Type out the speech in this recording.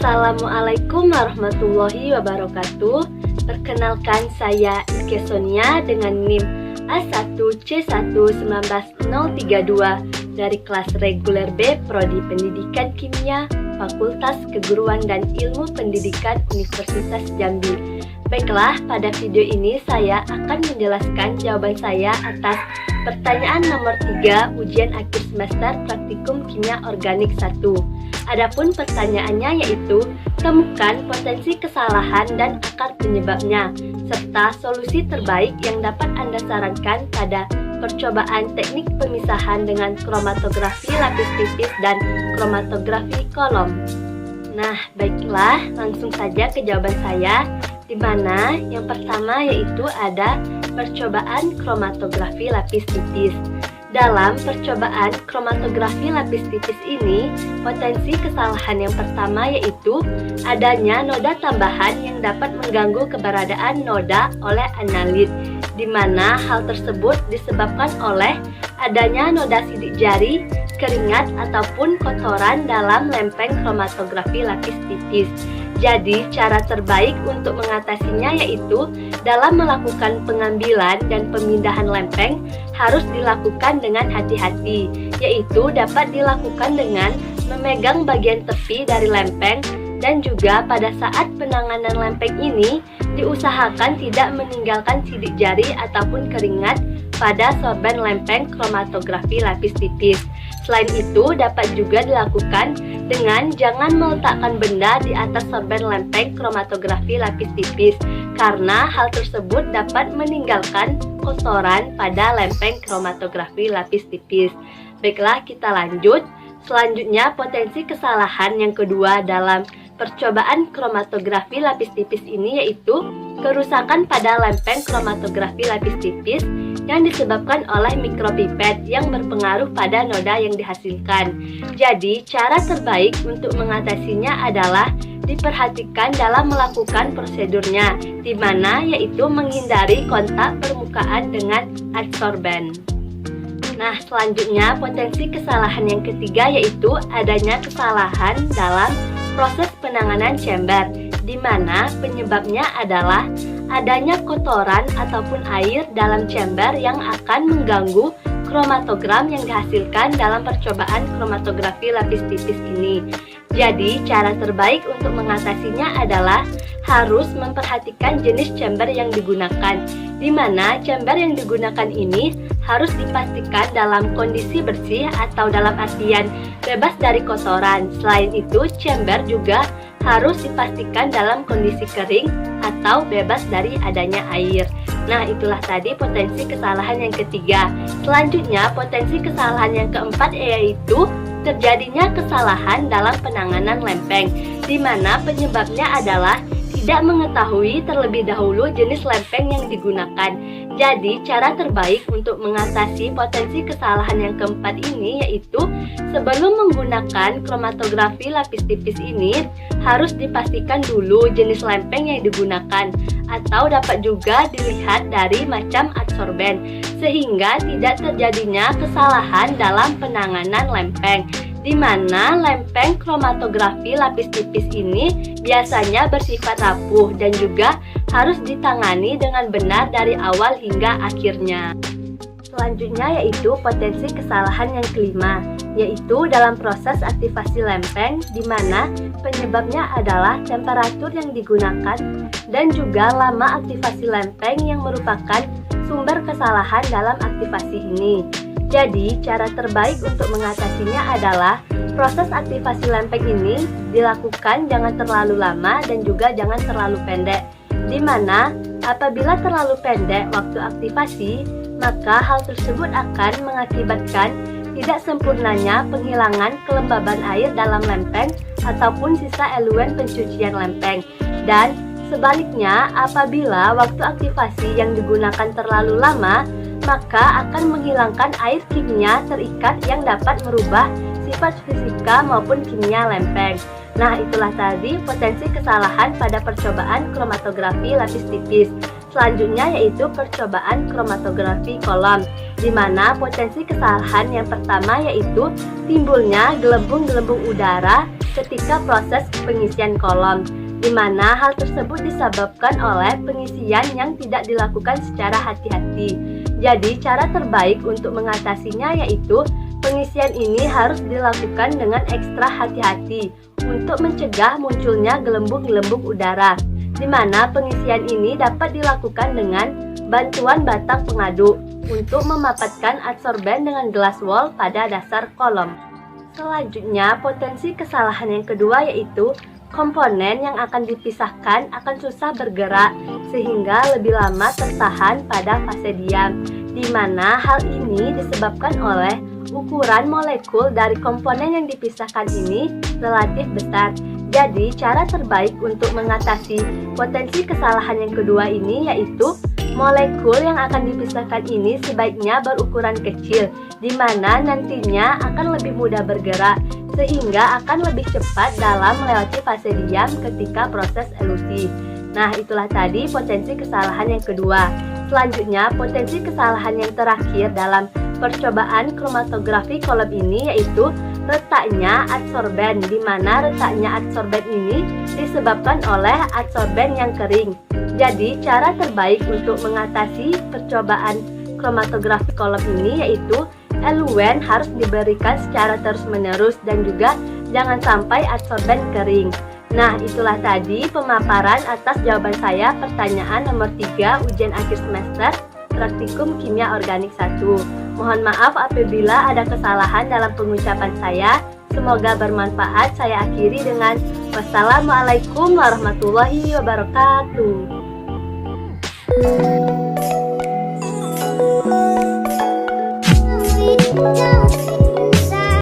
Assalamualaikum warahmatullahi wabarakatuh. Perkenalkan, saya Ike Sonia dengan NIM A1C11932 dari kelas reguler B Prodi Pendidikan Kimia Fakultas Keguruan dan Ilmu Pendidikan Universitas Jambi. Baiklah, pada video ini saya akan menjelaskan jawaban saya atas pertanyaan nomor 3 ujian akhir semester praktikum kimia organik 1. Adapun pertanyaannya yaitu temukan potensi kesalahan dan akar penyebabnya serta solusi terbaik yang dapat Anda sarankan pada percobaan teknik pemisahan dengan kromatografi lapis tipis dan kromatografi kolom. Nah, baiklah, langsung saja ke jawaban saya, di mana yang pertama yaitu ada percobaan kromatografi lapis tipis. Dalam percobaan kromatografi lapis tipis ini, potensi kesalahan yang pertama yaitu adanya noda tambahan yang dapat mengganggu keberadaan noda oleh analit, di mana hal tersebut disebabkan oleh adanya noda sidik jari, keringat, ataupun kotoran dalam lempeng kromatografi lapis tipis. Jadi, cara terbaik untuk mengatasinya yaitu dalam melakukan pengambilan dan pemindahan lempeng harus dilakukan dengan hati-hati, yaitu dapat dilakukan dengan memegang bagian tepi dari lempeng, dan juga pada saat penanganan lempeng ini diusahakan tidak meninggalkan sidik jari ataupun keringat pada sorban lempeng kromatografi lapis tipis. Selain itu, dapat juga dilakukan dengan jangan meletakkan benda di atas sorban lempeng kromatografi lapis tipis, karena hal tersebut dapat meninggalkan kotoran pada lempeng kromatografi lapis tipis. Baiklah, kita lanjut. Selanjutnya, potensi kesalahan yang kedua dalam percobaan kromatografi lapis tipis ini yaitu kerusakan pada lempeng kromatografi lapis tipis yang disebabkan oleh mikropipet yang berpengaruh pada noda yang dihasilkan. Jadi, cara terbaik untuk mengatasinya adalah diperhatikan dalam melakukan prosedurnya, di mana yaitu menghindari kontak permukaan dengan adsorben. Nah, selanjutnya potensi kesalahan yang ketiga yaitu adanya kesalahan dalam proses penanganan chamber, di mana penyebabnya adalah adanya kotoran ataupun air dalam chamber yang akan mengganggu kromatogram yang dihasilkan dalam percobaan kromatografi lapis tipis ini. Jadi, cara terbaik untuk mengatasinya adalah harus memperhatikan jenis chamber yang digunakan, di mana chamber yang digunakan ini harus dipastikan dalam kondisi bersih atau dalam artian bebas dari kotoran. Selain itu, chamber juga harus dipastikan dalam kondisi kering atau bebas dari adanya air. Nah, itulah tadi potensi kesalahan yang ketiga. Selanjutnya, potensi kesalahan yang keempat yaitu terjadinya kesalahan dalam penanganan lempeng, di mana penyebabnya adalah tidak mengetahui terlebih dahulu jenis lempeng yang digunakan. Jadi, cara terbaik untuk mengatasi potensi kesalahan yang keempat ini yaitu sebelum menggunakan kromatografi lapis tipis ini harus dipastikan dulu jenis lempeng yang digunakan, atau dapat juga dilihat dari macam adsorben, sehingga tidak terjadinya kesalahan dalam penanganan lempeng, di mana lempeng kromatografi lapis tipis ini biasanya bersifat rapuh dan juga harus ditangani dengan benar dari awal hingga akhirnya. Selanjutnya yaitu potensi kesalahan yang kelima, yaitu dalam proses aktivasi lempeng, di mana penyebabnya adalah temperatur yang digunakan dan juga lama aktivasi lempeng yang merupakan sumber kesalahan dalam aktivasi ini. Jadi, cara terbaik untuk mengatasinya adalah proses aktivasi lempeng ini dilakukan jangan terlalu lama dan juga jangan terlalu pendek, di mana apabila terlalu pendek waktu aktivasi, maka hal tersebut akan mengakibatkan tidak sempurnanya penghilangan kelembaban air dalam lempeng ataupun sisa eluen pencucian lempeng. Dan sebaliknya, apabila waktu aktivasi yang digunakan terlalu lama, maka akan menghilangkan air kimia terikat yang dapat merubah sifat fisika maupun kimia lempeng. Nah, itulah tadi potensi kesalahan pada percobaan kromatografi lapis tipis. Selanjutnya yaitu percobaan kromatografi kolom, di mana potensi kesalahan yang pertama yaitu timbulnya gelembung-gelembung udara ketika proses pengisian kolom, di mana hal tersebut disebabkan oleh pengisian yang tidak dilakukan secara hati-hati. Jadi cara terbaik untuk mengatasinya yaitu pengisian ini harus dilakukan dengan ekstra hati-hati untuk mencegah munculnya gelembung-gelembung udara, di mana pengisian ini dapat dilakukan dengan bantuan batang pengaduk untuk memapatkan adsorben dengan glass wool pada dasar kolom. Selanjutnya, potensi kesalahan yang kedua yaitu komponen yang akan dipisahkan akan susah bergerak sehingga lebih lama tertahan pada fase diam, di mana hal ini disebabkan oleh ukuran molekul dari komponen yang dipisahkan ini relatif besar. Jadi, cara terbaik untuk mengatasi potensi kesalahan yang kedua ini yaitu molekul yang akan dipisahkan ini sebaiknya berukuran kecil, di mana nantinya akan lebih mudah bergerak, sehingga akan lebih cepat dalam melewati fase diam ketika proses elusi. Nah, itulah tadi potensi kesalahan yang kedua. Selanjutnya, potensi kesalahan yang terakhir dalam percobaan kromatografi kolom ini yaitu letaknya adsorben, di mana letaknya adsorben ini disebabkan oleh adsorben yang kering. Jadi, cara terbaik untuk mengatasi percobaan kromatografi kolom ini yaitu eluen harus diberikan secara terus-menerus dan juga jangan sampai adsorben kering. Nah, itulah tadi pemaparan atas jawaban saya pertanyaan nomor 3 ujian akhir semester Praktikum Kimia Organik 1. Mohon maaf apabila ada kesalahan dalam pengucapan saya. Semoga bermanfaat. Saya akhiri dengan wassalamualaikum warahmatullahi wabarakatuh.